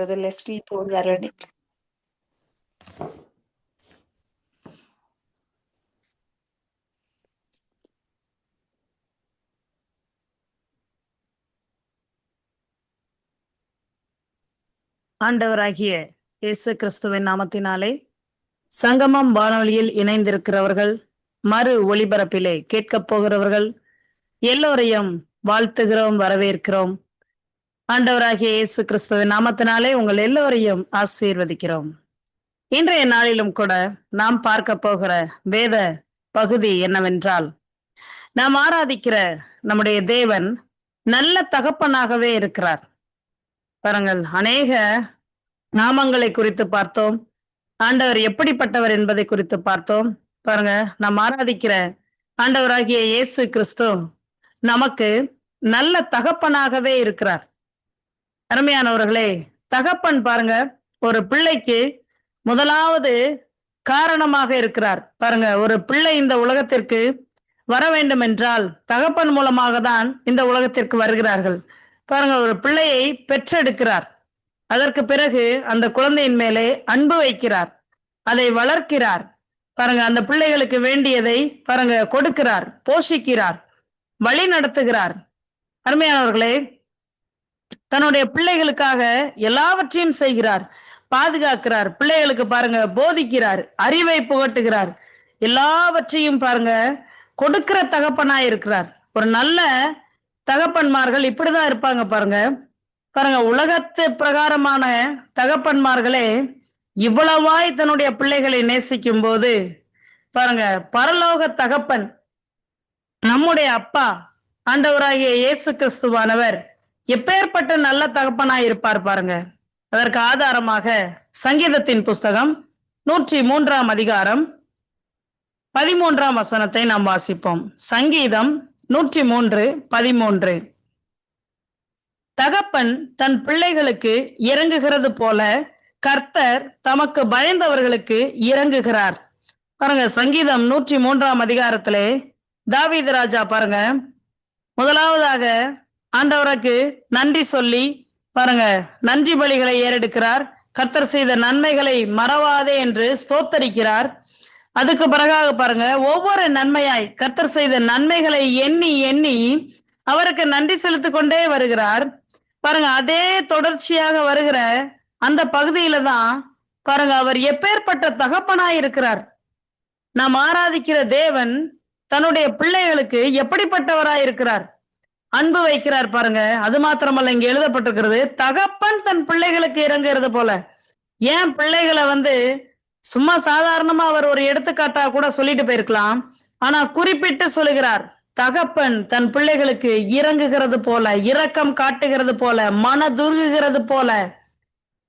Brother Leslie இப்போ வர ஆண்டவராகிய இயேசு கிறிஸ்துவின் நாமத்தினாலே சங்கமம் வானொலியில் இணைந்திருக்கிறவர்கள், மறு ஒளிபரப்பிலே கேட்கப் போகிறவர்கள் எல்லோரையும் வாழ்த்துகிறோம், வரவேற்கிறோம். ஆண்டவராகிய இயேசு கிறிஸ்துவின் நாமத்தினாலே உங்கள் எல்லோரையும் ஆசீர்வதிக்கிறோம். இன்றைய நாளிலும் கூட நாம் பார்க்க போகிற வேத பகுதி என்னவென்றால், நாம் ஆராதிக்கிற நம்முடைய தேவன் நல்ல தகப்பனாகவே இருக்கிறார். பாருங்கள், அநேக நாமங்களை குறித்து பார்த்தோம். ஆண்டவர் எப்படிப்பட்டவர் என்பதை குறித்து பார்த்தோம். பாருங்க, நாம் ஆராதிக்கிற ஆண்டவராகிய இயேசு கிறிஸ்து நமக்கு நல்ல தகப்பனாகவே இருக்கிறார். அருமையானவர்களே, தகப்பன் பாருங்க ஒரு பிள்ளைக்கு முதலாவது காரணமாக இருக்கிறார். பாருங்க, ஒரு பிள்ளை இந்த உலகத்திற்கு வர வேண்டும் என்றால் தகப்பன் மூலமாக தான் இந்த உலகத்திற்கு வருகிறார்கள். பாருங்க, ஒரு பிள்ளையை பெற்றெடுக்கிறார். அதற்கு பிறகு அந்த குழந்தையின் மேலே அன்பு வைக்கிறார், அதை வளர்க்கிறார். பாருங்க, அந்த பிள்ளைகளுக்கு வேண்டியதை பாருங்க கொடுக்கிறார், போஷிக்கிறார், வழி நடத்துகிறார். அருமையானவர்களே, தன்னுடைய பிள்ளைகளுக்காக எல்லாவற்றையும் செய்கிறார், பாதுகாக்கிறார். பிள்ளைகளுக்கு பாருங்க போதிக்கிறார், அறிவை புகட்டுகிறார், எல்லாவற்றையும் பாருங்க கொடுக்கிற தகப்பனாய் இருக்கிறார். ஒரு நல்ல தகப்பன்மார்கள் இப்படிதான் இருப்பாங்க. பாருங்க பாருங்க, உலகத்து பிரகாரமான தகப்பன்மார்களே இவ்வளவாய் தன்னுடைய பிள்ளைகளை நேசிக்கும் போது, பாருங்க பரலோக தகப்பன் நம்முடைய அப்பா ஆண்டவராகிய இயேசு கிறிஸ்துவானவர் எப்பேற்பட்ட நல்ல தகப்பனாய் இருப்பார் பாருங்க. அதற்கு ஆதாரமாக சங்கீதத்தின் புஸ்தகம் 103 அதிகாரம் 13 வசனத்தை நாம் வாசிப்போம். சங்கீதம் 103:13. தகப்பன் தன் பிள்ளைகளுக்கு இறங்குகிறது போல கர்த்தர் தமக்கு பயந்தவர்களுக்கு இறங்குகிறார். பாருங்க, சங்கீதம் 103 அதிகாரத்திலே தாவீது ராஜா பாருங்க முதலாவதாக ஆண்டவருக்கு நன்றி சொல்லி பாருங்க நன்றி பலிகளை ஏறெடுக்கிறார். கர்த்தர் செய்த நன்மைகளை மறவாதே என்று ஸ்தோத்தரிக்கிறார். அதுக்கு பிறகாக பாருங்க ஒவ்வொரு நன்மையாய் கர்த்தர் செய்த நன்மைகளை எண்ணி எண்ணி அவருக்கு நன்றி செலுத்திக் கொண்டே வருகிறார். பாருங்க, அதே தொடர்ச்சியாக வருகிற அந்த பகுதியில தான் பாருங்க அவர் எப்பேற்பட்ட தகப்பனாய் இருக்கிறார். நாம் ஆராதிக்கிற தேவன் தன்னுடைய பிள்ளைகளுக்கு எப்படிப்பட்டவராய் இருக்கிறார், அன்பு வைக்கிறார். பாருங்க, அது மாத்திரமல்ல, இங்க எழுதப்பட்டிருக்கிறது தகப்பன் தன் பிள்ளைகளுக்கு இறங்குறது போல. ஏன் பிள்ளைகளை சும்மா சாதாரணமா அவர் ஒரு எடுத்துக்காட்டா கூட சொல்லிட்டு போயிருக்கலாம். ஆனா குறிப்பிட்டு சொல்லுகிறார், தகப்பன் தன் பிள்ளைகளுக்கு இறங்குகிறது போல, இரக்கம் காட்டுகிறது போல, மனதுருகுகிறது போல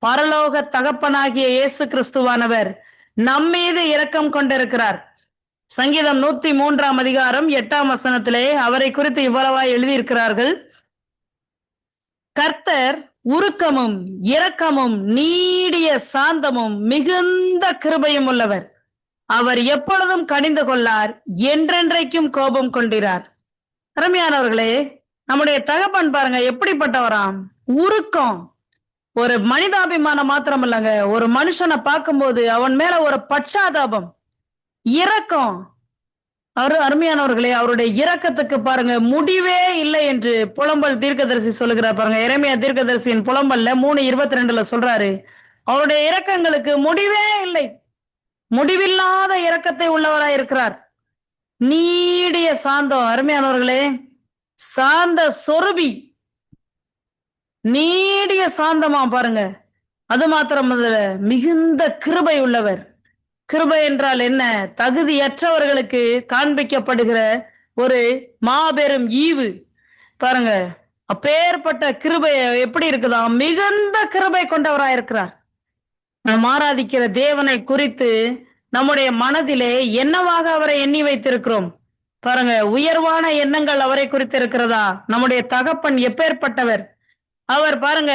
பரலோக தகப்பனாகிய இயேசு கிறிஸ்துவானவர் நம்மீது இரக்கம் கொண்டிருக்கிறார். சங்கீதம் 103 அதிகாரம் 8 வசனத்திலே அவரை குறித்து இவ்வளவாய் எழுதியிருக்கிறார்கள். கர்த்தர் உருக்கமும் இரக்கமும் நீடிய சாந்தமும் மிகுந்த கிருபையும் உள்ளவர். அவர் எப்பொழுதும் கனிந்து கொள்ளார், என்றென்றைக்கும் கோபம் கொண்டிறார். அருமையானவர்களே, நம்முடைய தகப்பன் பாருங்க எப்படிப்பட்டவராம். உருக்கம், ஒரு மனிதாபிமானம் மாத்திரம் இல்லைங்க, ஒரு மனுஷனை பார்க்கும்போது அவன் மேல ஒரு பச்சாதாபம், இரக்கம். அருமையானவர்களே, அவருடைய இரக்கத்துக்கு பாருங்க முடிவே இல்லை என்று புலம்பல் தீர்க்கதரிசி சொல்லுகிறார். பாருங்க, எரேமியா தீர்க்கதரிசியின் புலம்பல்ல 3:22 சொல்றாரு, அவருடைய இரக்கங்களுக்கு முடிவே இல்லை, முடிவில்லாத இரக்கத்தை உள்ளவராய் இருக்கிறார். நீடிய சாந்தம். அருமையானவர்களே, சாந்த சொருபி, நீடிய சாந்தமா பாருங்க. அது மாத்திரம் மிகுந்த கிருபை உள்ளவர். கிருபை என்றால் என்ன? தகுதியற்றவர்களுக்கு காண்பிக்கப்படுகிற ஒரு மாபெரும் ஈவு. பாருங்க, அப்பேற்பட்ட கிருபை எப்படி இருக்குதா, மிகுந்த கிருபை கொண்டவராயிருக்கிறார். நாம் ஆராதிக்கிற தேவனை குறித்து நம்முடைய மனதிலே என்னவாக அவரை எண்ணி வைத்திருக்கிறோம் பாருங்க. உயர்வான எண்ணங்கள் அவரை குறித்து இருக்கிறதா? நம்முடைய தகப்பன் எப்பேற்பட்டவர், அவர் பாருங்க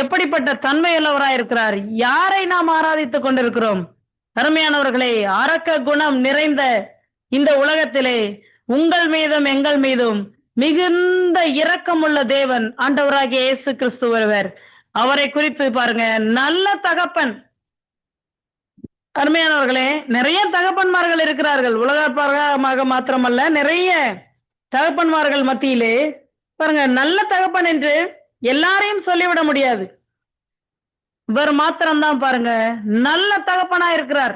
எப்படிப்பட்ட தன்மையுள்ளவராயிருக்கிறார். யாரை நாம் ஆராதித்துக் கொண்டிருக்கிறோம்? அருமையானவர்களே, அரக்க குணம் நிறைந்த இந்த உலகத்திலே உங்கள் மீதும் எங்கள் மீதும் மிகுந்த இரக்கமுள்ள தேவன் ஆண்டவராகிய இயேசு கிறிஸ்து ஒருவர். அவரை குறித்து பாருங்க, நல்ல தகப்பன். அருமையானவர்களே, நிறைய தகப்பன்மார்கள் இருக்கிறார்கள். உலகமாக மாத்திரமல்ல, நிறைய தகப்பன்மார்கள் மத்தியிலே பாருங்க, நல்ல தகப்பன் என்று எல்லாரையும் சொல்லிவிட முடியாது. இவர் மாத்திரம்தான் பாருங்க நல்ல தகப்பனா இருக்கிறார்,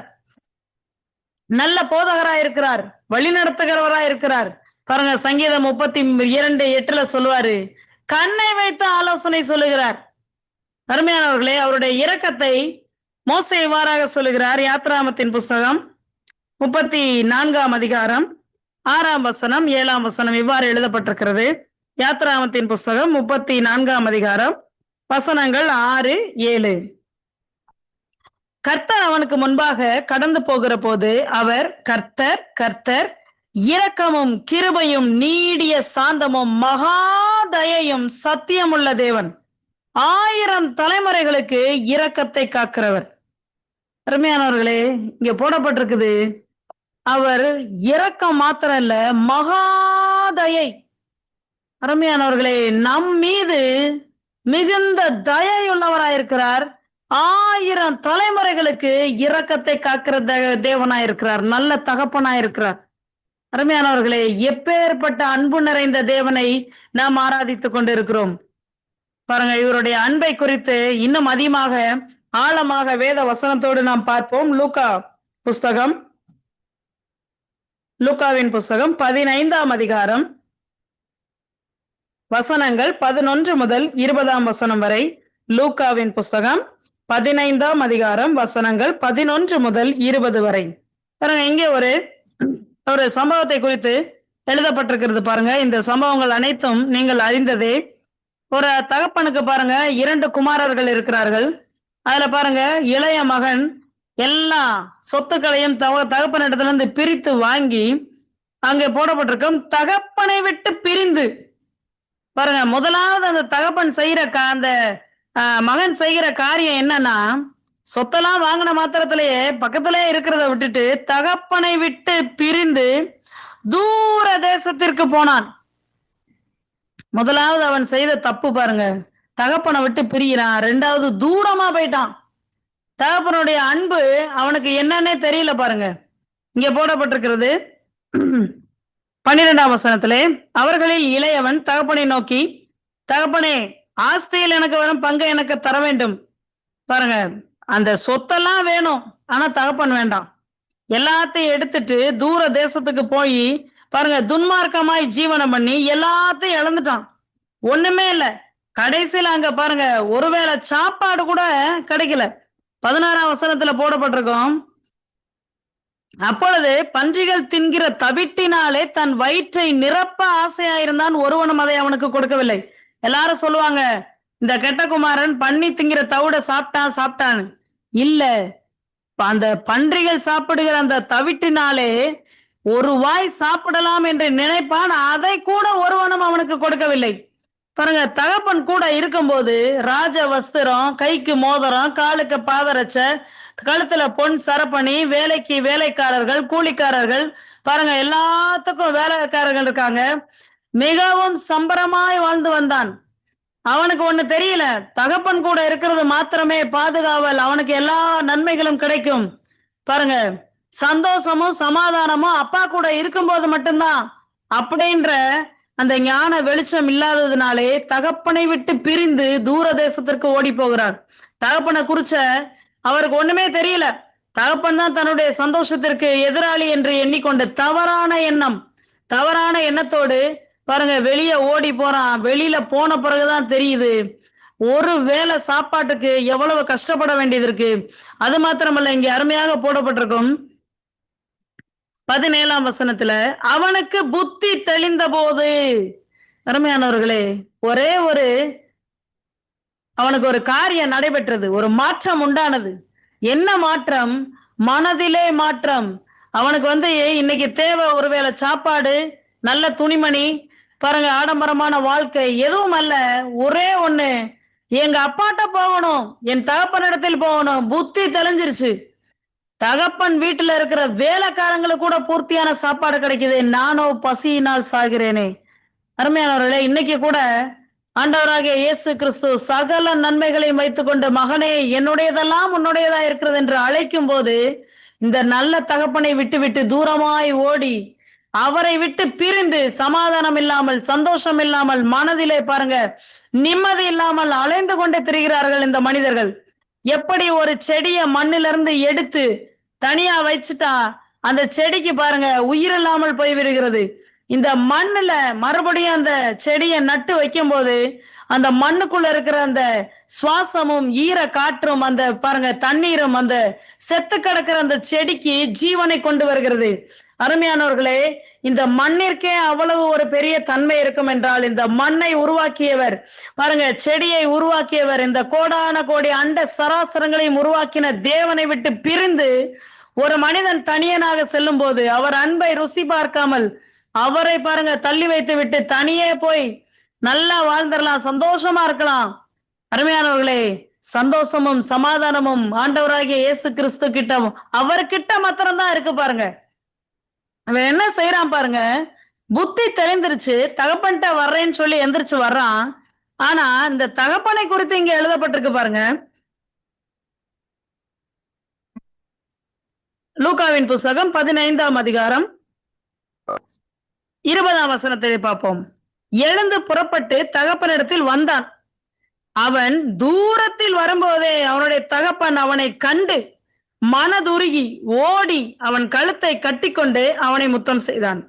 நல்ல போதகராய் இருக்கிறார், வழிநடத்துகிறவராய் இருக்கிறார். பாருங்க, சங்கீதம் 32:8 சொல்லுவாரு, கண்ணை வைத்து ஆலோசனை சொல்லுகிறார். அருமையானவர்களே, அவருடைய இரக்கத்தை மோசே இவ்வாறாக சொல்லுகிறார். யாத்ராமத்தின் புஸ்தகம் 34 6 7 இவ்வாறு எழுதப்பட்டிருக்கிறது. யாத்ராமத்தின் புஸ்தகம் 34 வசனங்கள் 6 7. கர்த்தர் அவனுக்கு முன்பாக கடந்து போகிற போது அவர், கர்த்தர் கர்த்தர் இரக்கமும் கிருபையும் நீடிய சாந்தமும் மகாதயையும் சத்தியமுள்ள தேவன், 1000 தலைமுறைகளுக்கு இரக்கத்தை காக்கிறவர். அருமையானவர்களே, இங்க போடப்பட்டிருக்குது, அவர் இரக்கம் மாத்திரம் இல்ல, மகாதயை. அருமையானவர்களே, நம் மீது மிகுந்த தயையுள்ளவராயிருக்கிறார். 1000 தலைமுறைகளுக்கு இரக்கத்தை காக்கிற தேவனாயிருக்கிறார், நல்ல தகப்பனாயிருக்கிறார். அருமையானவர்களே, எப்பேற்பட்ட அன்பு நிறைந்த தேவனை நாம் ஆராதித்துக் கொண்டிருக்கிறோம். பாருங்க, இவருடைய அன்பை குறித்து இன்னும் அதிகமாக ஆழமாக வேத வசனத்தோடு நாம் பார்ப்போம். லூக்காவின் புஸ்தகம் 15 வசனங்கள் 11 முதல் 20 வரை. லூக்காவின் புஸ்தகம் 15 வசனங்கள் 11 முதல் 20 வரை. பாருங்க, இங்கே ஒரு சம்பவத்தை குறித்து எழுதப்பட்டிருக்கிறது. பாருங்க, இந்த சம்பவங்கள் அனைத்தும் நீங்கள் அறிந்ததே. ஒரு தகப்பனுக்கு பாருங்க 2 குமாரர்கள் இருக்கிறார்கள். அதுல பாருங்க, இளைய மகன் எல்லா சொத்துக்களையும் தகப்பனிடத்துல இருந்து பிரித்து வாங்கி அங்கே போடப்பட்டிருக்கும், தகப்பனை விட்டு பிரிந்து. பாருங்க, முதலாவது அந்த தகப்பன் செய்யற அந்த மகன் செய்கிற காரியம் என்னன்னா, சொத்தெல்லாம் வாங்கின மாத்திரத்திலேயே பக்கத்திலே இருக்கிறத விட்டுட்டு தகப்பனை விட்டு பிரிந்து தூர தேசத்திற்கு போனான். முதலாவது அவன் செய்த தப்பு பாருங்க, தகப்பனை விட்டு பிரிகிறான். 2வது தூரமா போயிட்டான். தகப்பனுடைய அன்பு அவனுக்கு என்னன்னே தெரியல. பாருங்க, இங்க போடப்பட்டிருக்கிறது 12 வசனத்திலே, அவர்களில் இளையவன் தகப்பனை நோக்கி, தகப்பனே, ஆஸ்தியில் எனக்கு வரும் பங்கை எனக்கு தர வேண்டும். பாருங்க, அந்த சொத்தெல்லாம் வேணும், ஆனா தகப்பன் வேண்டாம். எல்லாத்தையும் எடுத்துட்டு தூர தேசத்துக்கு போய் பாருங்க, துன்மார்க்கமாய் ஜீவனம் பண்ணி எல்லாத்தையும் இழந்துட்டான். ஒண்ணுமே இல்ல. கடைசியில அங்க பாருங்க, ஒருவேளை சாப்பாடு கூட கிடைக்கல. 16 வசனத்துல போடப்பட்டிருக்கும், அப்பொழுது பன்றிகள் தின்கிற தவிட்டினாலே தன் வயிற்றை நிரப்ப ஆசையாயிருந்தான், ஒருவனும் அதை அவனுக்கு கொடுக்கவில்லை. எல்லாரும் சொல்லுவாங்க, இந்த கெட்டகுமாரன் பண்ணி திங்கிற தவிட சாப்பிட்டான்னு. இல்ல, அந்த பன்றிகள் சாப்பிடுகிற அந்த தவிட்டினாலே ஒரு வாய் சாப்பிடலாம் என்று நினைப்பான், அதை கூட ஒருவனும் அவனுக்கு கொடுக்கவில்லை. பாருங்க, தகப்பன் கூட இருக்கும்போது ராஜ வஸ்திரம், கைக்கு மோதிரம், காலுக்கு பாதரட்ச, கழுத்துல பொன் சரப்பணி, வேலைக்கு வேலைக்காரர்கள், கூலிக்காரர்கள், பாருங்க எல்லாத்துக்கும் வேலைக்காரர்கள் இருக்காங்க. மிகவும் சம்பரமாய் வாழ்ந்து வந்தான். அவனுக்கு ஒண்ணு தெரியல, தகப்பன் கூட இருக்கிறது மாத்திரமே பாதுகாவல், அவனுக்கு எல்லா நன்மைகளும் கிடைக்கும். பாருங்க, சந்தோஷமும் சமாதானமும் அப்பா கூட இருக்கும்போது மட்டும்தான் அப்படின்ற அந்த ஞான வெளிச்சம் இல்லாததுனாலே தகப்பனை விட்டு பிரிந்து தூர தேசத்திற்கு ஓடி போகிறார். தகப்பனை குறிச்ச அவருக்கு ஒண்ணுமே தெரியல. தகப்பன் தான் தன்னுடைய சந்தோஷத்திற்கு எதிராளி என்று எண்ணிக்கொண்டு தவறான எண்ணத்தோடு பாருங்க வெளியே ஓடி போறான். வெளியில போன பிறகுதான் தெரியுது ஒரு வேளை சாப்பாட்டுக்கு எவ்வளவு கஷ்டப்பட வேண்டியது இருக்கு. அது மாத்திரமல்ல, இங்க அருமையாக போடப்பட்டிருக்கும் 17 வசனத்துல, அவனுக்கு புத்தி தெளிந்த போது. அருமையானவர்களே, அவனுக்கு ஒரு காரியம் நடைபெற்றது, ஒரு மாற்றம் உண்டானது. என்ன மாற்றம்? மனதிலே மாற்றம். அவனுக்கு இன்னைக்கு தேவை ஒருவேளை சாப்பாடு, நல்ல துணிமணி, பாருங்க ஆடம்பரமான வாழ்க்கை எதுவும் அல்ல. ஒரே ஒண்ணு, எங்க அப்பாட்ட போகணும், என் தகப்பனிடத்தில் போகணும். புத்தி தெளிஞ்சிருச்சு. தகப்பன் வீட்டுல இருக்கிற வேலைக்காரங்களுக்கு கூட பூர்த்தியான சாப்பாடு கிடைக்குது, நானோ பசியினால் சாகிறேனே. அருமையானவர்களே, இன்னைக்கு கூட ஆண்டவராகிய இயேசு கிறிஸ்து சகல நன்மைகளையும் வைத்துக்கொண்டு, மகனே என்னுடையதெல்லாம் உன்னுடையதா இருக்கிறது என்று அழைக்கும் போது, இந்த நல்ல தகப்பனை விட்டு தூரமாய் ஓடி அவரை விட்டு பிரிந்து சமாதானம் இல்லாமல், சந்தோஷம் இல்லாமல், மனதிலே பாருங்க நிம்மதி இல்லாமல் அலைந்து கொண்டே திரிகிறார்கள் இந்த மனிதர்கள். எப்படி ஒரு செடியை மண்ணிலிருந்து எடுத்து தனியா வச்சுட்டா அந்த செடிக்கு பாருங்க உயிர் இல்லாமல் போய்விடுகிறது. இந்த மண்ணுல மறுபடியும் அந்த செடியை நட்டு வைக்கும் போது அந்த மண்ணுக்குள்ள இருக்கிற அந்த சுவாசமும் ஈர காற்றும் அந்த பாருங்க தண்ணீரும் அந்த செத்து கிடக்கிற அந்த செடிக்கு ஜீவனை கொண்டு வருகிறது. அருமையானவர்களே, இந்த மண்ணிற்கே அவ்வளவு ஒரு பெரிய தன்மை இருக்கும் என்றால், இந்த மண்ணை உருவாக்கியவர் பாருங்க, செடியை உருவாக்கியவர், இந்த கோடான கோடி அண்ட சராசரங்களையும் உருவாக்கின தேவனை விட்டு பிரிந்து ஒரு மனிதன் தனியனாக செல்லும் போது அவர் அன்பை ருசி பார்க்காமல் அவரை பாருங்க தள்ளி வைத்து விட்டு தனியே போய் நல்லா வாழ்ந்துடலாம், சந்தோஷமா இருக்கலாம். அருமையானவர்களே, சந்தோஷமும் சமாதானமும் ஆண்டவராகிய இயேசு கிறிஸ்து கிட்ட அவர்கிட்ட மாத்திரம்தான் இருக்கு. பாருங்க அவன் என்ன செய்யறான் பாருங்க, புத்தி தெளிந்துருச்சு, தகப்பன்ட்ட வர்றேன்னு சொல்லி எந்திரிச்சு வர்றான். ஆனா இந்த தகப்பனை குறித்து இங்க எழுதப்பட்டிருக்கு பாருங்க, லூக்காவின் புஸ்தகம் 15ஆம் அதிகாரம் 20ஆம் வசனத்தை பார்ப்போம். எழுந்து புறப்பட்டு தகப்பனிடத்தில் வந்தான். அவன் தூரத்தில் வரும்போதே அவனுடைய தகப்பன் அவனை கண்டு மனதுருகி ஓடி அவன் கழுத்தை கட்டிக்கொண்டு அவனை முத்தம் செய்தான்.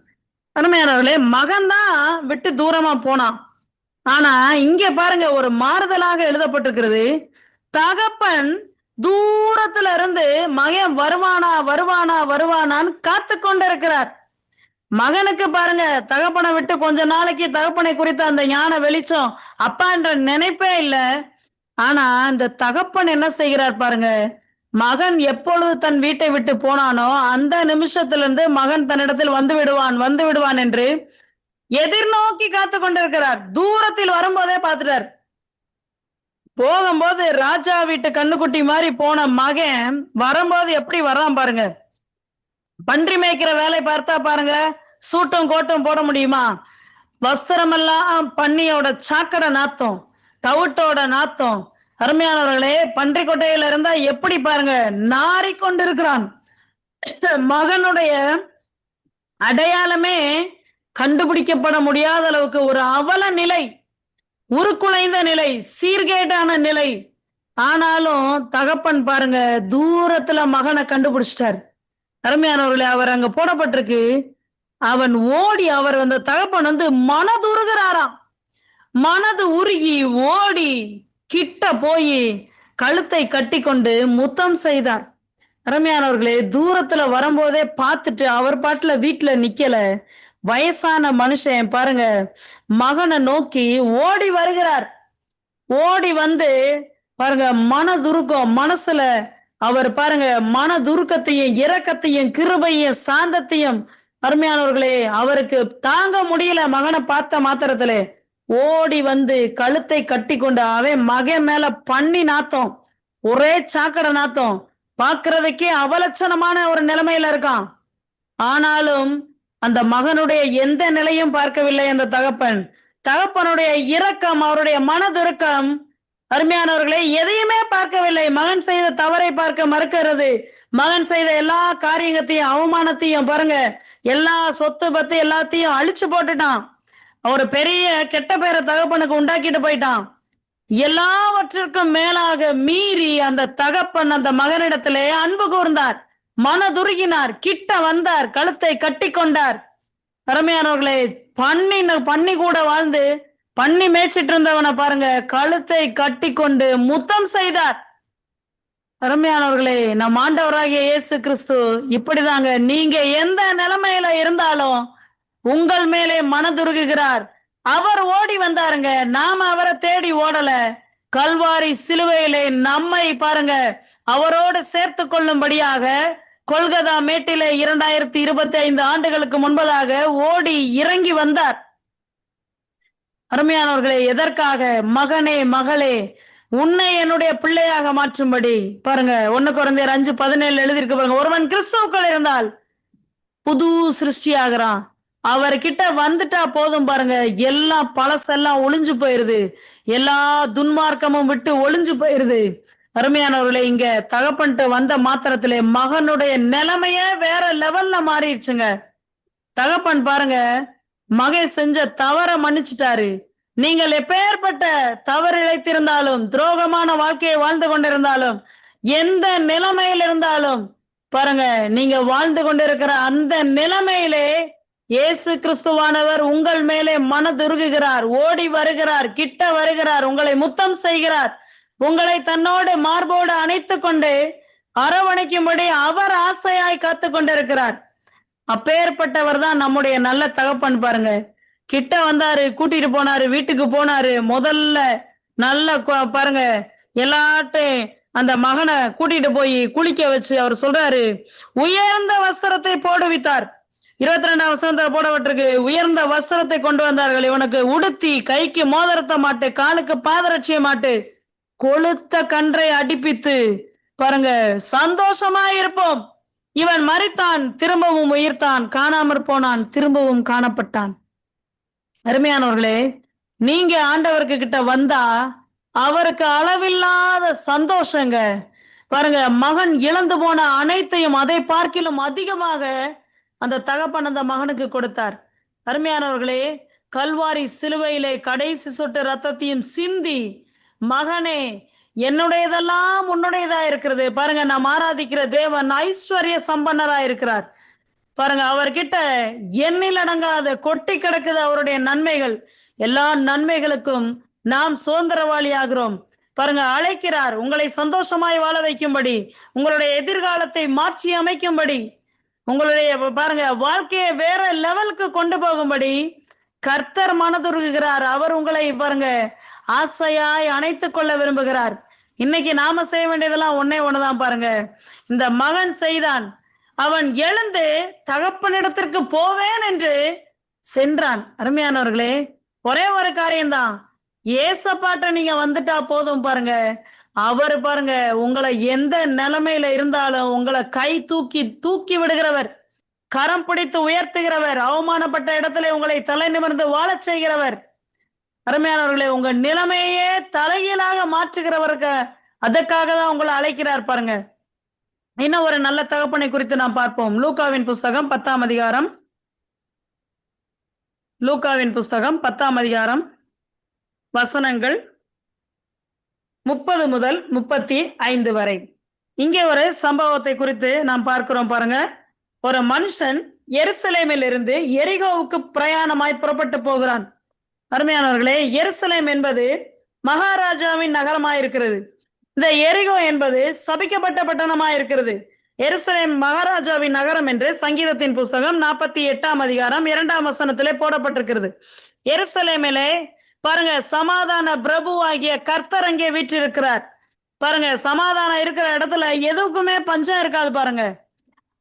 அருமையானவர்களே, மகன் தான் விட்டு தூரமா போனான். ஆனா இங்க பாருங்க ஒரு மாறுதலாக எழுதப்பட்டிருக்கிறது. தகப்பன் தூரத்துல இருந்து மகன் வருவானா வருவானா வருவானான்னு காத்து கொண்டிருக்கிறார். மகனுக்கு பாருங்க தகப்பனை விட்டு கொஞ்ச நாளைக்கு தகப்பனை குறித்த அந்த ஞான வெளிச்சம் அப்பா என்ற நினைப்பே இல்லை. ஆனா இந்த தகப்பன் என்ன செய்கிறார் பாருங்க, மகன் எப்பொழுது தன் வீட்டை விட்டு போனானோ அந்த நிமிஷத்திலிருந்து மகன் தன்னிடத்தில் வந்து விடுவான் என்று எதிர்நோக்கி காத்து கொண்டிருக்கிறார். தூரத்தில் வரும்போதே பார்த்துட்டார். போகும்போது ராஜா வீட்டு கண்ணுக்குட்டி மாதிரி போன மகன் வரும்போது எப்படி வர்றான் பாருங்க. பன்றி மேய்க்கிற வேலை பார்த்தா பாருங்க, சூட்டும் கோட்டும் போட முடியுமா? வஸ்திரம் எல்லாம் பன்னியோட சாக்கடை நாத்தம், தவிட்டோட நாத்தம். அருமையானவர்களே, பன்றி கொட்டையில இருந்தா எப்படி பாருங்க நாறிக்கொண்டிருக்கிறான். மகனுடைய அடையாளமே கண்டுபிடிக்கப்பட முடியாத அளவுக்கு ஒரு அவல நிலை, உருக்குலைந்த நிலை, சீர்கேடான நிலை. ஆனாலும் தகப்பன் பாருங்க தூரத்துல மகனை கண்டுபிடிச்சிட்டார். அருமையானவர்களே, அவர் அங்க போடப்பட்டிருக்கு. அவன் ஓடி அவர் அந்த தகப்பன் மனது உருகிறாராம். மனது உருகி ஓடி கிட்ட போய் கழுத்தை கட்டி கொண்டு முத்தம் செய்தார். அருமையானவர்களே, தூரத்துல வரும்போதே பார்த்துட்டு அவர் பாட்டுல வீட்டுல நிக்கல. வயசான மனுஷன் பாருங்க மகனை நோக்கி ஓடி வருகிறார். ஓடி வந்து பாருங்க மனதுருக்கம், மனசுல அவர் பாருங்க மனதுருக்கத்தையும் இரக்கத்தையும் கிருபையும் சாந்தத்தையும், அருமையானவர்களே அவருக்கு தாங்க முடியல. மகனை பார்த்த மாத்திரத்துல ஓடி வந்து கழுத்தை கட்டி கொண்டு அவன் மகன் மேல பண்ணி நாத்தம், ஒரே சாக்கடை நாத்தம், பார்க்கறதுக்கே அவலட்சணமான ஒரு நிலைமையில இருக்கான். ஆனாலும் அந்த மகனுடைய எந்த நிலையும் பார்க்கவில்லை அந்த தகப்பன். தகப்பனுடைய இரக்கம், அவருடைய மனதுருக்கம், அருமையானவர்களே எதையுமே பார்க்கவில்லை. மகன் செய்த தவறை பார்க்க மறுக்கிறது. மகன் செய்த எல்லா காரியத்தையும் அவமானத்தையும் பாருங்க, எல்லா சொத்து பத்து எல்லாத்தையும் அழிச்சு போட்டுட்டான். ஒரு பெரிய கெட்ட பேரை தகப்பனுக்கு உண்டாக்கிட்டு போயிட்டான். எல்லாவற்றிற்கும் மேலாக மீறி அந்த தகப்பன் அந்த மகனிடத்திலே அன்பு கூர்ந்தார், மனதுருகினார், கிட்ட வந்தார், கழுத்தை கட்டி கொண்டார். அருமையானவர்களே, பண்ணி கூட வாழ்ந்து பண்ணி மேய்ச்சிட்டு இருந்தவனை பாருங்க கழுத்தை கட்டி கொண்டு முத்தம் செய்தார். அருமையானவர்களே, நம் ஆண்டவராகிய இயேசு கிறிஸ்து இப்படிதாங்க, நீங்க எந்த நிலைமையில இருந்தாலும் உங்கள் மேலே மனதுருகுகிறார். அவர் ஓடி வந்தாருங்க, நாம அவரை தேடி ஓடல. கல்வாரி சிலுவையிலே நம்மை பாருங்க அவரோடு சேர்த்து கொள்ளும்படியாக கொல்கத்தா மேட்டிலே 2025 ஆண்டுகளுக்கு முன்பதாக ஓடி இறங்கி வந்தார். அருமையானவர்களே, எதற்காக? மகனே மகளே, உன்னை என்னுடைய பிள்ளையாக மாற்றும்படி. பாருங்க 1 கொரிந்தியர் 5:17 எழுதியிருக்கு பாருங்க. ஒருவன் கிறிஸ்துவுக்குள் இருந்தால் புது சிருஷ்டி ஆகிறான். அவர்கிட்ட வந்துட்டா போதும் பாருங்க, எல்லாம் பழசெல்லாம் ஒளிஞ்சு போயிருது. எல்லா துன்மார்க்கமும் விட்டு ஒளிஞ்சு போயிருது. அருமையானவர்களே, இங்க தகப்பன்ட்டு வந்த மாத்திரத்திலே மகனுடைய நிலைமையே வேற லெவல்ல மாறிடுச்சுங்க. தகப்பன் பாருங்க, மகன் செஞ்ச தவற மன்னிச்சுட்டாரு. நீங்கள் எப்பேற்பட்ட தவறு இழைத்திருந்தாலும், துரோகமான வாழ்க்கையை வாழ்ந்து கொண்டிருந்தாலும், எந்த நிலைமையில் இருந்தாலும் பாருங்க, நீங்க வாழ்ந்து கொண்டிருக்கிற அந்த நிலைமையிலே இயேசு கிறிஸ்துவானவர் உங்கள் மேலே மனதுருகுகிறார், ஓடி வருகிறார், கிட்ட வருகிறார், உங்களை முத்தம் செய்கிறார், உங்களை தன்னோடு மார்போடு அணைத்துக் கொண்டு அரவணைக்கும்படி அவர் ஆசையாய் காத்து கொண்டிருக்கிறார். அப்பேற்பட்டவர் தான் நம்முடைய நல்ல தகப்பன் பாருங்க. கிட்ட வந்தாரு, கூட்டிட்டு போனாரு, வீட்டுக்கு போனாரு. முதல்ல நல்ல பாருங்க, எல்லாட்டையும் அந்த மகனை கூட்டிட்டு போய் குளிக்க வச்சு அவர் சொல்றாரு, உயர்ந்த வஸ்திரத்தை போடுவித்தார். 22ஆம் வசனத்துல போடப்பட்டிருக்கு, உயர்ந்த வஸ்திரத்தை கொண்டு வந்தார்கள். இவனுக்கு உடுத்தி, கைக்கு மோதிரத்தை மாட்டு, காலுக்கு பாதரட்சியை மாட்டு, கொளுத்த கன்றை அடிப்பித்து பாருங்க, சந்தோஷமா இருப்போம். இவன் மரித்தான், திரும்பவும் உயிர்த்தான், காணாமற் போனான், திரும்பவும் காணப்பட்டான். அருமையானவர்களே, நீங்க ஆண்டவருக்கு கிட்ட வந்தா அவருக்கு அளவில்லாத சந்தோஷங்க. பாருங்க, மகன் இழந்து போன அனைத்தையும் அதை பார்க்கிலும் அதிகமாக அந்த தகப்பன் அந்த மகனுக்கு கொடுத்தார். அருமையானவர்களே, கல்வாரி சிலுவையிலே கடைசி சொட்டு ரத்தத்தையும் சிந்தி, மகனே என்னுடையதெல்லாம் உன்னுடையதா இருக்கிறது. பாருங்க, நாம் ஆராதிக்கிற தேவன் ஐஸ்வர்ய சம்பன்னரா இருக்கிறார். பாருங்க, அவர்கிட்ட எண்ணில் அடங்காத கொட்டி கிடக்குது அவருடைய நன்மைகள். எல்லா நன்மைகளுக்கும் நாம் சுதந்திரவாளி ஆகிறோம். பாருங்க, அழைக்கிறார் உங்களை சந்தோஷமாய் வாழ வைக்கும்படி, உங்களுடைய எதிர்காலத்தை மாற்றி அமைக்கும்படி, உங்களுடைய பாருங்க வாழ்க்கையை வேற லெவலுக்கு கொண்டு போகும்படி கர்த்தர் மனதுருகுகிறார். அவர் உங்களை பாருங்க ஆசையாய் அணைத்துக் கொள்ள விரும்புகிறார். இன்னைக்கு நாம செய்ய வேண்டியதெல்லாம் ஒன்னே ஒண்ணுதான் பாருங்க. இந்த மகன் செய்தான், அவன் எழுந்து தகப்பனிடத்திற்கு போவேன் என்று சென்றான். அருமையானவர்களே, ஒரே ஒரு காரியம்தான், ஏசப்பாட்ட நீங்க வந்துட்டா போதும் பாருங்க, அவர் பாருங்க உங்களை எந்த நிலைமையில இருந்தாலும் உங்களை கை தூக்கி தூக்கி விடுகிறவர், கரம் பிடித்து உயர்த்துகிறவர், அவமானப்பட்ட இடத்துல உங்களை தலை நிமிர்ந்து வாழச் செய்கிறவர். அருமையானவர்களே, உங்க நிலைமையே தலைகீழாக மாற்றுகிறவருக்கு, அதற்காக தான் உங்களை அழைக்கிறார் பாருங்க. இன்னும் ஒரு நல்ல தகப்பனை குறித்து நாம் பார்ப்போம். லூக்காவின் புஸ்தகம் 10ஆம் அதிகாரம், லூக்காவின் புஸ்தகம் 10ஆம் அதிகாரம் வசனங்கள் 30 முதல் 35 வரை. இங்கே ஒரு சம்பவத்தை குறித்து நாம் பார்க்கிறோம் பாருங்க. ஒரு மனுஷன் எருசலேமில் இருந்து எரிகோவுக்கு பிரயாணமாய் புறப்பட்டு போகிறான். அருமையானவர்களே, எருசலேம் என்பது மகாராஜாவின் நகரமாயிருக்கிறது. இந்த எரிகோ என்பது சபிக்கப்பட்ட பட்டணமாயிருக்கிறது. எருசலேம் மகாராஜாவின் நகரம் என்று சங்கீதத்தின் புஸ்தகம் 48ஆம் அதிகாரம் 2ஆம் வசனத்திலே போடப்பட்டிருக்கிறது. எருசலேமிலே பாருங்க, சமாதான பிரபு ஆகிய கர்த்தர் அங்கே வீற்றிருக்கிறார். பாருங்க, சமாதானம் இருக்கிற இடத்துல எதுக்குமே பஞ்சம் இருக்காது பாருங்க.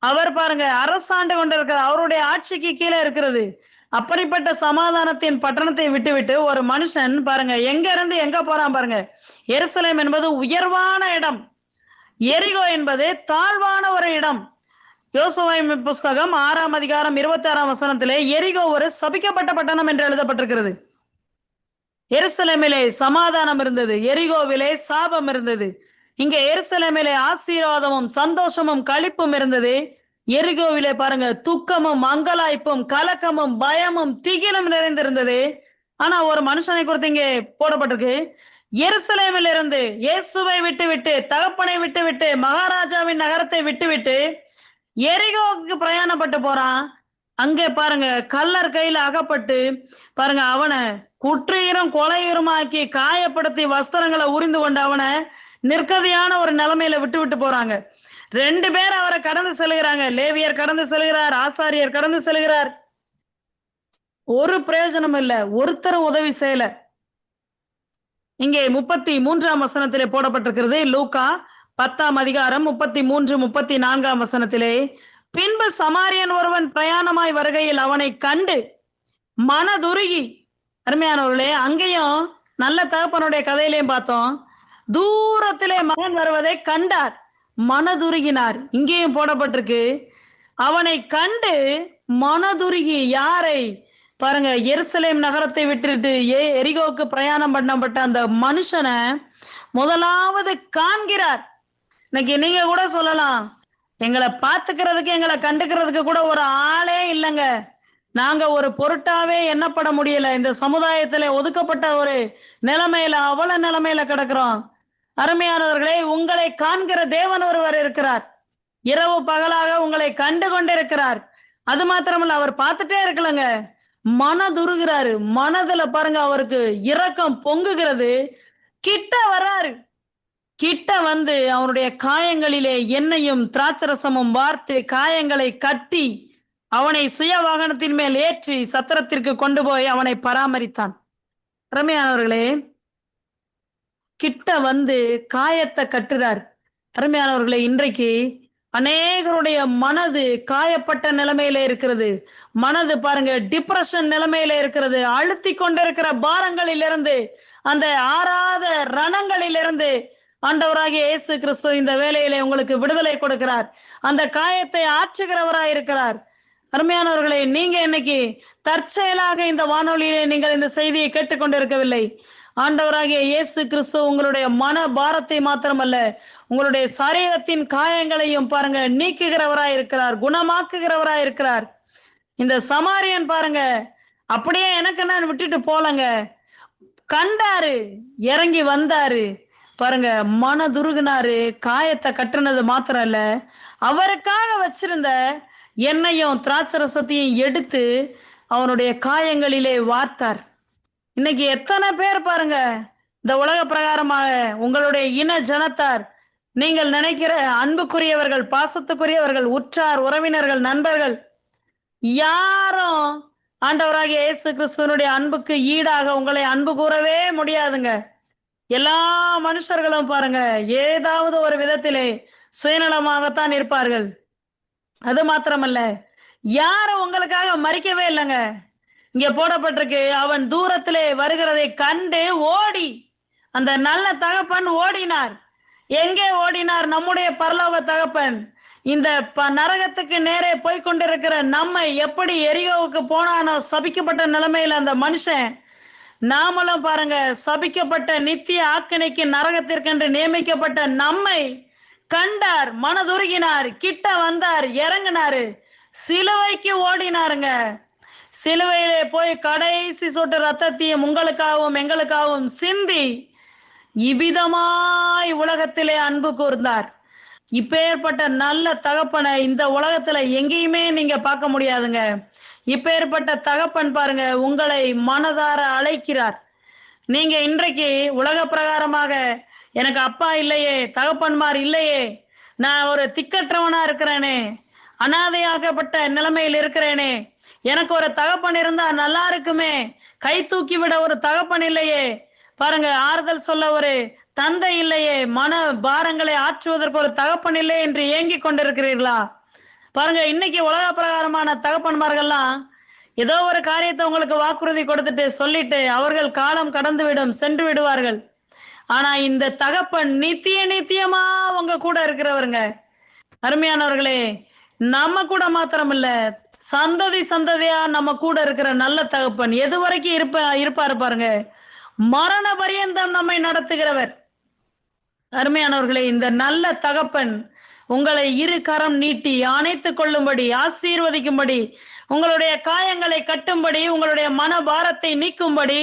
அவர் பாருங்க அரசாண்டு கொண்டிருக்கிறார், அவருடைய ஆட்சிக்கு கீழே இருக்கிறது. அப்படிப்பட்ட சமாதானத்தின் பட்டணத்தை விட்டுவிட்டு ஒரு மனுஷன் பாருங்க எங்க இருந்து எங்க போறான் பாருங்க. எருசலேம் என்பது உயர்வான இடம், எரிகோ என்பது தாழ்வான ஒரு இடம். யோசுவாவின் புஸ்தகம் 6ஆம் அதிகாரம் 26ஆம் வசனத்திலே எரிகோ ஒரு சபிக்கப்பட்ட பட்டணம் என்று எழுதப்பட்டிருக்கிறது. எருசலேமிலே சமாதானம் இருந்தது, எரிகோவிலே சாபம் இருந்தது. இங்க எருசலேமிலே ஆசீர்வாதமும் சந்தோஷமும் களிப்பும் இருந்தது. எரிகோவிலே பாருங்க துக்கமும் அங்கலாய்ப்பும் கலக்கமும் பயமும் திகிலும் நிறைந்திருந்தது. ஆனா ஒரு மனுஷனை குறித்து இங்கே போடப்பட்டிருக்கு, எருசலேமில் இருந்து இயேசுவை விட்டுவிட்டு, தகப்பனை விட்டுவிட்டு, மகாராஜாவின் நகரத்தை விட்டுவிட்டு எரிகோவுக்கு பிரயாணப்பட்டு போறான். அங்கே பாருங்க கல்லர் கையில அகப்பட்டு பாருங்க அவனை குற்றீரும் கொலையுருமாக்கி காயப்படுத்தி வஸ்திரங்களை உரிந்து கொண்டு அவனை நிற்கதியான ஒரு நிலைமையில விட்டு விட்டு போறாங்க. 2 பேர் அவரை கடந்து செல்கிறாங்க. லேவியர் கடந்து செல்கிறார், ஆசாரியர் கடந்து செல்கிறார். ஒரு பிரயோஜனம் இல்ல, ஒருத்தர் உதவி செய்யல. இங்கே 33ஆம் வசனத்திலே போடப்பட்டிருக்கிறது. லூக்கா 10ஆம் அதிகாரம் 33, 34ஆம் வசனத்திலே, பின்பு சமாரியன் ஒருவன் பிரயாணமாய் வருகையில் அவனை கண்டு மனதுருகி. அருமையானவர்களே, அங்கேயும் நல்ல தகப்பனுடைய கதையிலையும் பார்த்தோம், தூரத்திலே மகன் வருவதை கண்டார், மனதுருகினார். இங்கேயும் போடப்பட்டிருக்கு, அவனை கண்டு மனதுருகி யாரை பாருங்க, எருசலேம் நகரத்தை விட்டுட்டு எரிகோவுக்கு பிரயாணம் பண்ணப்பட்ட அந்த மனுஷனை முதலாவது காண்கிறார். இன்னைக்கு நீங்க கூட சொல்லலாம், எங்களை பாத்துக்கிறதுக்கு எங்களை கண்டுக்கிறதுக்கு கூட ஒரு ஆளே இல்லைங்க, நாங்க ஒரு பொருட்டாவே எண்ணப்பட முடியல, இந்த சமுதாயத்துல ஒதுக்கப்பட்ட ஒரு நிலைமையில அவ்வளவு நிலைமையில கிடக்கிறோம். அருமையானவர்களே, உங்களை காண்கிற தேவன் ஒருவர் இருக்கிறார். இரவு பகலாக உங்களை கண்டு கொண்டிருக்கிறார். அது மாத்திரமல்ல, அவர் பார்த்துட்டே இருக்கலங்க, மனதுருகிறாரு. மனதுல பாருங்க, அவருக்கு இரக்கம் பொங்குகிறது. கிட்ட வர்றாரு. கிட்ட வந்து அவனுடைய காயங்களிலே எண்ணெயும் திராட்சரசமும் வார்த்து காயங்களை கட்டி அவனை சுய வாகனத்தின் மேல் ஏற்றி சத்திரத்திற்கு கொண்டு போய் அவனை பராமரித்தான். அருமையானவர்களே, கிட்ட வந்து காயத்தை கட்டுறார். அருமையானவர்களே, இன்றைக்கு அநேகருடைய மனது காயப்பட்ட நிலைமையில இருக்கிறது. மனது பாருங்க டிப்ரெஷன் நிலைமையில இருக்கிறது. அழுத்தி கொண்டிருக்கிற பாரங்களிலிருந்து, அந்த ஆறாத ரணங்களிலிருந்து ஆண்டவராகிய இயேசு கிறிஸ்து இந்த வேளையிலே உங்களுக்கு விடுதலை கொடுக்கிறார். அந்த காயத்தை ஆற்றுகிறவராய் இருக்கிறார். அருமையானவர்களே, நீங்க இன்னைக்கு தற்செயலாக இந்த வானொலியிலே நீங்கள் இந்த செய்தியை கேட்டுக்கொண்டிருக்கவில்லை. ஆண்டவராகிய இயேசு கிறிஸ்து உங்களுடைய மன பாரத்தை மாத்திரமல்ல, உங்களுடைய சரீரத்தின் காயங்களையும் பாருங்க நீக்குகிறவராய் இருக்கிறார், குணமாக்குகிறவராய் இருக்கிறார். இந்த சமாரியன் பாருங்க, அப்படியே எனக்கு நான் விட்டுட்டு போலங்க, கண்டாரு, இறங்கி வந்தாரு பாருங்க, மனதுருகினாரு. காயத்தை கட்டுனது மாத்திரம் இல்ல, அவருக்காக வச்சிருந்த எண்ணெயும் திராட்சரசத்தையும் எடுத்து அவனுடைய காயங்களிலே வார்த்தார். இன்னைக்கு எத்தனை பேர் பாருங்க, இந்த உலக பிரகாரமாக உங்களுடைய இன ஜனத்தார், நீங்கள் நினைக்கிற அன்புக்குரியவர்கள், பாசத்துக்குரியவர்கள், உற்றார் உறவினர்கள், நண்பர்கள், யாரும் ஆண்டவராகிய இயேசு கிறிஸ்துவனுடைய அன்புக்கு ஈடாக உங்களை அன்பு கூறவே முடியாதுங்க. எல்லா மனுஷர்களும் பாருங்க ஏதாவது ஒரு விதத்திலே சுயநலமாகத்தான் இருப்பார்கள். அது மாத்திரமல்ல, யாரும் உங்களுக்காக மறிக்கவே இல்லைங்க. இங்க போடப்பட்டிருக்கு, அவன் தூரத்திலே வருகிறதை கண்டு ஓடி, அந்த நல்ல தகப்பன் ஓடினார். எங்கே ஓடினார்? நம்முடைய பரலோக தகப்பன் இந்த நரகத்துக்கு நேரே போய்கொண்டிருக்கிற நம்மை எப்படி எரிகோவுக்கு போனானோ சபிக்கப்பட்ட நிலைமையில அந்த மனுஷன், நாமளும் பாருங்க சபிக்கப்பட்ட நித்திய ஆக்கினைக்கு நரகத்திற்கென்று நியமிக்கப்பட்ட நம்மை கண்டார், மனதுருகினார், கிட்ட வந்தார், இறங்கினாரு, சிலுவைக்கு ஓடினாருங்க. சிலுவையிலே போய் கடைசி சொட்டு ரத்தத்தையும் உங்களுக்காகவும் எங்களுக்காகவும் சிந்தி இவ்விதமாய் உலகத்திலே அன்பு கூர்ந்தார். இப்பேற்பட்ட நல்ல தகப்பனை இந்த உலகத்துல எங்கேயுமே நீங்க பார்க்க முடியாதுங்க. இப்பேற்பட்ட தகப்பன் பாருங்க உங்களை மனதார அழைக்கிறார். நீங்க இன்றைக்கு உலக பிரகாரமாக எனக்கு அப்பா இல்லையே, தகப்பன்மார் இல்லையே, நான் ஒரு திக்கற்றவனா இருக்கிறேனே, அனாதையாகப்பட்ட நிலைமையில் இருக்கிறேனே, எனக்கு ஒரு தகப்பன் இருந்தா நல்லா இருக்குமே, கை தூக்கி விட ஒரு தகப்பன் இல்லையே, பாருங்க ஆறுதல் சொல்ல ஒரு தந்தை இல்லையே, மன பாரங்களை ஆற்றுவதற்கு ஒரு தகப்பன் இல்லை என்று ஏங்கி கொண்டிருக்கிறீர்களா? பாருங்க, இன்னைக்கு உலக பிரகாரமான தகப்பன்மார்கள்லாம் ஏதோ ஒரு காரியத்தை உங்களுக்கு வாக்குறுதி கொடுத்துட்டு சொல்லிட்டு அவர்கள் காலம் கடந்து விடும், சென்று விடுவார்கள். ஆனா இந்த தகப்பன் நித்திய நித்தியமா உங்க கூட இருக்கிறவருங்க. அருமையானவர்களே, நம்ம கூட மாத்திரம் இல்ல, சந்ததி சந்ததியா நம்ம கூட இருக்கிற நல்ல தகப்பன் எது வரைக்கும் இருப்பாரு பாருங்க, மரண பரியந்தம் நம்மை நடத்துகிறவர். அருமையானவர்களே, இந்த நல்ல தகப்பன் உங்களை இரு கரம் நீட்டி அணைத்துக் கொள்ளும்படி, ஆசீர்வதிக்கும்படி, உங்களுடைய காயங்களை கட்டும்படி, உங்களுடைய மன பாரத்தை நீக்கும்படி,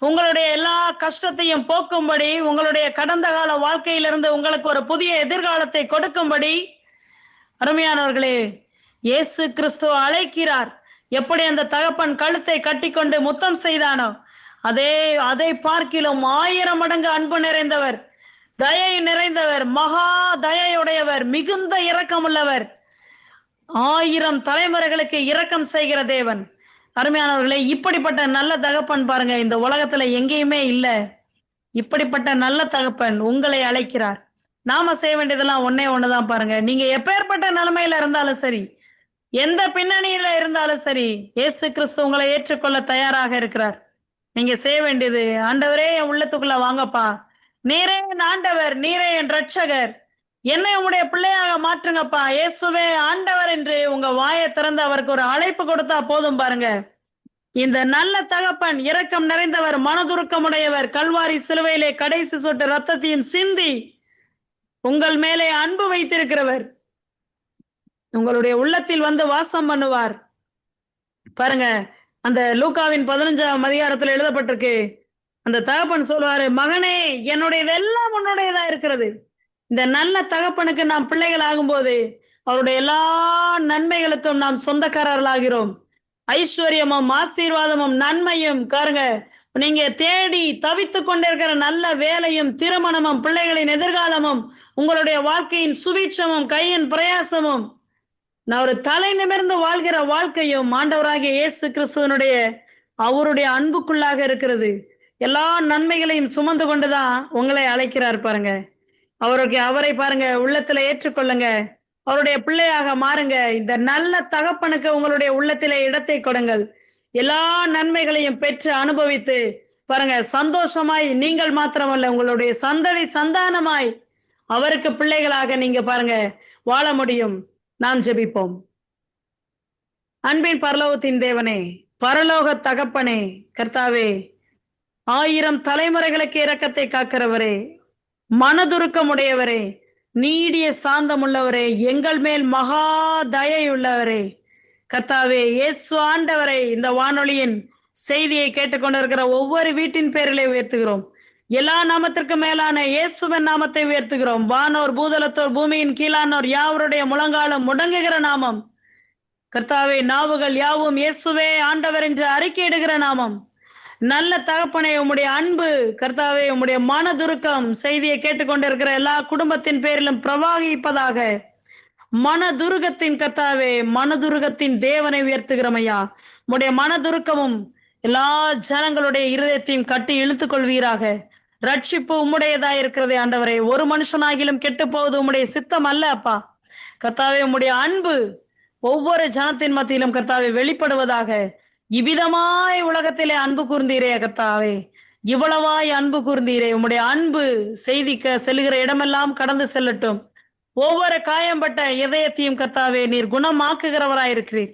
உங்களுடைய எல்லா கஷ்டத்தையும் போக்கும்படி, உங்களுடைய கடந்த கால வாழ்க்கையிலிருந்து உங்களுக்கு ஒரு புதிய எதிர்காலத்தை கொடுக்கும்படி அருமையானவர்களே இயேசு கிறிஸ்து அழைக்கிறார். எப்படி அந்த தகப்பன் கழுத்தை கட்டிக்கொண்டு முத்தம் செய்தானோ அதை பார்க்கிலும் 1000 மடங்கு அன்பு நிறைந்தவர், தயை நிறைந்தவர், மகா தயையுடையவர், மிகுந்த இரக்கமுள்ளவர், 1000 தலைமுறைகளுக்கு இரக்கம் செய்கிற தேவன். அருமையானவர்களே, இப்படிப்பட்ட நல்ல தகப்பன் பாருங்க இந்த உலகத்துல எங்கேயுமே இல்ல. இப்படிப்பட்ட நல்ல தகப்பன் உங்களை அழைக்கிறார். நாம செய்ய வேண்டியதெல்லாம் ஒன்னே ஒண்ணுதான் பாருங்க. நீங்க எப்பேற்பட்ட நிலைமையில இருந்தாலும் சரி, எந்த பின்னணியில இருந்தாலும் சரி, இயேசு கிறிஸ்து உங்களை ஏற்றுக்கொள்ள தயாராக இருக்கிறார். நீங்க செய்ய வேண்டியது, ஆண்டவரே என் உள்ளத்துக்குள்ள வாங்கப்பா, நீரே என் ஆண்டவர், நீரே என் ரட்சகர், என்னை உங்களுடைய பிள்ளையாக மாற்றுங்கப்பா, இயேசுவே ஆண்டவர் என்று உங்க வாயை திறந்து அவருக்கு ஒரு அழைப்பு கொடுத்தா போதும் பாருங்க. இந்த நல்ல தகப்பன் இரக்கம் நிறைந்தவர், மனதுருக்கமுடையவர், கல்வாரி சிலுவையிலே கடைசி சொட்டு ரத்தத்தையும் சிந்தி உங்கள் மேலே அன்பு வைத்திருக்கிறவர், உங்களுடைய உள்ளத்தில் வந்து வாசம் பண்ணுவார். பாருங்க, அந்த லூக்காவின் 15ஆம் அதிகாரத்தில் எழுதப்பட்டிருக்கு. அந்த தகப்பன் சொல்வாரு, மகனே என்னுடையதெல்லாம் உன்னுடையதா இருக்கிறது. இந்த நல்ல தகப்பனுக்கு நாம் பிள்ளைகள் ஆகும்போது அவருடைய எல்லா நன்மைகளுக்கும் நாம் சொந்தக்காரர்களாகிறோம். ஐஸ்வர்யமும் ஆசீர்வாதமும் நன்மையும் பாருங்க, நீங்க தேடி தவித்துக் கொண்டிருக்கிற நல்ல வேலையும் திருமணமும் பிள்ளைகளின் எதிர்காலமும் உங்களுடைய வாழ்க்கையின் சுபீட்சமும் கையின் பிரயாசமும் நான் ஒரு தலை நிமிர்ந்து வாழ்கிற வாழ்க்கையும் ஆண்டவராகிய இயேசு கிறிஸ்துவனுடைய அவருடைய அன்புக்குள்ளாக இருக்கிறது. எல்லா நன்மைகளையும் சுமந்து கொண்டுதான் உங்களை அழைக்கிறார் பாருங்க. அவரை பாருங்க, உள்ளத்துல ஏற்றுக்கொள்ளுங்க, அவருடைய பிள்ளையாக மாறுங்க. இந்த நல்ல தகப்பனுக்கு உங்களுடைய உள்ளத்திலே இடத்தை கொடுங்கள். எல்லா நன்மைகளையும் பெற்று அனுபவித்து பாருங்க, சந்தோஷமாய் நீங்கள் மாத்திரமல்ல, உங்களுடைய சந்ததி சந்தானமாய் அவருக்கு பிள்ளைகளாக நீங்க பாருங்க வாழ முடியும். நாம் ஜெபிப்போம். அன்பின் பரலோகத்தின் தேவனே, பரலோக தகப்பனே, கர்த்தாவே, 1000 தலைமுறைகளுக்கு இரக்கத்தை காக்கிறவரே, மனதுருக்கம் உடையவரே, நீடிய சாந்தம் உள்ளவரே, எங்கள் மேல் மகா தயை உள்ளவரே, கர்த்தாவே இயேசு ஆண்டவரை இந்த வானொலியின் செய்தியை கேட்டுக்கொண்டிருக்கிற ஒவ்வொரு வீட்டின் பேரிலே உயர்த்துகிறோம். எல்லா நாமத்திற்கு மேலான இயேசுவின் நாமத்தை உயர்த்துகிறோம். வானோர் பூதலத்தோர் பூமியின் கீழானோர் யாவருடைய முழங்காலம் முடங்குகிற நாமம், கர்த்தாவே, நாவுகள் யாவும் இயேசுவே ஆண்டவர் என்று அறிக்கையிடுகிற நாமம். நல்ல தகப்பனே, உம்முடைய அன்பு கர்த்தாவே, உம்முடைய மனதுருக்கம் செய்தியை கேட்டுக்கொண்டிருக்கிற எல்லா குடும்பத்தின் பேரிலும் பிரவாகிப்பதாக. மனதுருகத்தின் கர்த்தாவே, மனதுருகத்தின் தேவனை உயர்த்துகிறோம் ஐயா. உம்முடைய மனதுருக்கமும் எல்லா ஜனங்களுடைய இருதயத்தையும் கட்டி இழுத்துக் கொள்வீராக. ரட்சிப்பு உம்முடையதா இருக்கிறதே ஆண்டவரே, ஒரு மனுஷனாகிலும் கெட்டு போவது உம்முடைய சித்தம் அல்ல அப்பா. கர்த்தாவே, உம்முடைய அன்பு ஒவ்வொரு ஜனத்தின் மத்தியிலும் கர்த்தாவே வெளிப்படுவதாக. இவ்விதமாய் உலகத்திலே அன்பு கூர்ந்தீரே கர்த்தாவே, இவ்வளவாய் அன்பு கூர்ந்தீரே, உம்முடைய அன்பு செய்திக்க செல்லுகிற இடமெல்லாம் கடந்து செல்லட்டும். ஒவ்வொரு காயம்பட்ட இதயத்தையும் கர்த்தாவே நீர் குணமாக்குகிறவராயிருக்கிறீர்.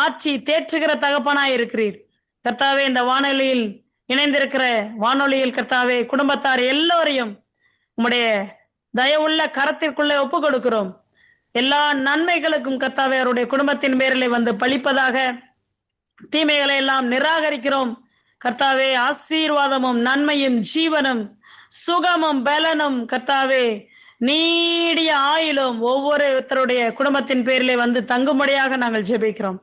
ஆட்சி தேற்றுகிற தகப்பனாய் இருக்கிறீர் கர்த்தாவே. இந்த வானொலியில் இணைந்திருக்கிற வானொலியில் கர்த்தாவே குடும்பத்தார் எல்லோரையும் உம்முடைய தயவுள்ள கரத்திற்குள்ளே ஒப்பு கொடுக்கிறோம். எல்லா நன்மைகளுக்கும் கர்த்தாவே அவருடைய குடும்பத்தின் பேரிலே வந்து பழிப்பதாக. தீமைகளை எல்லாம் நிராகரிக்கிறோம் கர்த்தாவே. ஆசீர்வாதமும் நன்மையும் ஜீவனும் சுகமும் பலனும் கர்த்தாவே நீடிய ஆயுளும் ஒவ்வொருத்தருடைய குடும்பத்தின் பேரிலே வந்து தங்கும்படியாக நாங்கள் ஜெபிக்கிறோம்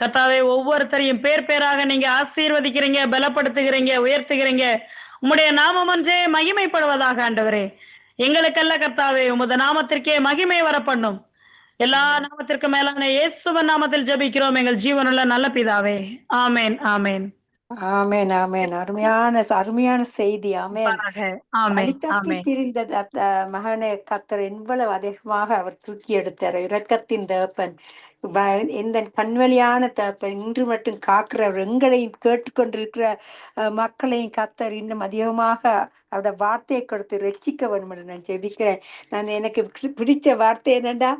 கர்த்தாவே. ஒவ்வொருத்தரையும் பேர் பேராக நீங்க ஆசீர்வதிக்கிறீங்க, பலப்படுத்துகிறீங்க, உயர்த்துகிறீங்க. உம்முடைய நாமம் ஒன்றே மகிமைப்படுவதாக ஆண்டவரே. எங்களுக்கல்ல கர்த்தாவே, உமது நாமத்திற்கே மகிமை வரப்பண்ணும். எல்லா நாமத்திற்கு மேலான இயேசுவின் நாமத்தில் ஜெபிக்கிறோம் எங்கள் ஜீவனுள்ள நல்ல பிதாவே. ஆமேன், ஆமேன், ஆமேன், ஆமேன். அருமையான செய்தி. ஆமேன். ஆமேன், வழித்தப்பி ஆமேன். பிரிந்த மகனை கத்தர் எவ்வளவு அதிகமாக அவர் தூக்கி எடுத்தார். இரக்கத்தின் தகப்பன், இந்த கண்வழியான தகப்பன், இன்று மட்டும் காக்கிறவர், எங்களையும் கேட்டுக்கொண்டிருக்கிற மக்களையும் கத்தர் இன்னும் அதிகமாக அவரோட வார்த்தையை கொடுத்து ரட்சிக்க வேண்டும் என்று நான் ஜெபிக்கிறேன். எனக்கு பிடிச்ச வார்த்தை என்னென்னா,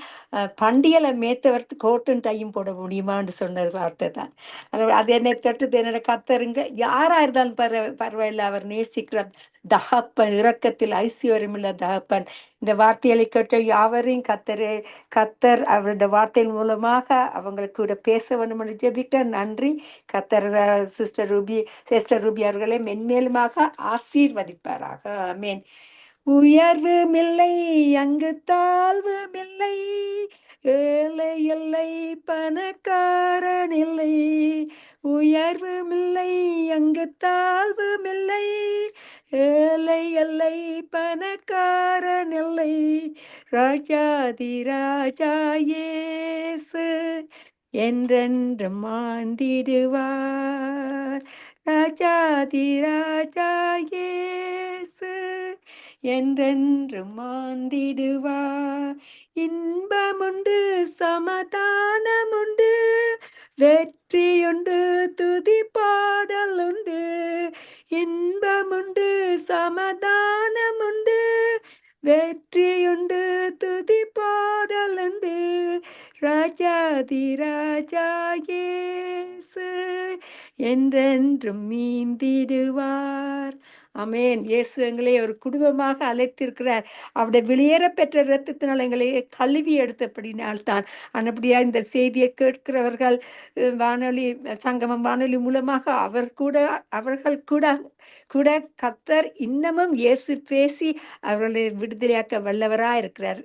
பண்டிகையில மேத்தவர்த்து கோட்டும் டையும் போட முடியுமான்னு சொன்ன வார்த்தை தான் அது. என்னை தொட்டுது. என்னோட கத்தருங்க யாரா இருந்தாலும் பரவாயில்ல, அவர் நேசிக்கிற தகப்பன், இரக்கத்தில் ஐஸ்வர்யமுள்ள தகப்பன். இந்த வார்த்தைகளை கேட்ட யாவரையும் கத்தர் அவருடைய வார்த்தையின் மூலமாக அவங்களுக்கு கூட பேச வேண்டும் என்று ஜெபிக்கிறேன். நன்றி. கத்தர் சிஸ்டர் ரூபி அவர்களை மென்மேலுமாக ஆசீர்வதிப்பாராக. ஆமேன். உயர்வுமில்லை அங்கு தாழ்வுமில்லை, ஏழை இல்லை பணக்காரன் இல்லை. உயர்வுமில்லை அங்கு தாழ்வுமில்லை, ஏழை இல்லை பணக்காரன் இல்லை. ராஜாதி ராஜா இயேசு என்றென்றும் ஆண்டிடுவார். ராஜாதி ராஜா இயேசு என்றென்றும் ஆண்டிடுவார். இன்பமுண்டு சமாதானமுண்டு, வெற்றியுண்டு துதி பாடல் உண்டு. இன்பமுண்டு சமாதானமுண்டு, வெற்றியுண்டு துதிப்பாதலந்து ராஜாதி ராஜா இயேசு என்றென்றும் மீந்திடுவார். ஆமென். இயேசு எங்களை ஒரு குடும்பமாக அழைத்திருக்கிறார். அவருடைய வெளியேற பெற்ற இரத்தத்தினால் எங்களை கழுவி எடுத்தபடினால்தான். அப்படியா இந்த செய்தியை கேட்கிறவர்கள் வானொலி சங்கமம் வானொலி மூலமாக அவர்கள் கூட கூட கர்த்தர் இன்னமும் இயேசு பேசி அவர்களை விடுதலையாக்க வல்லவராய் இருக்கிறார்.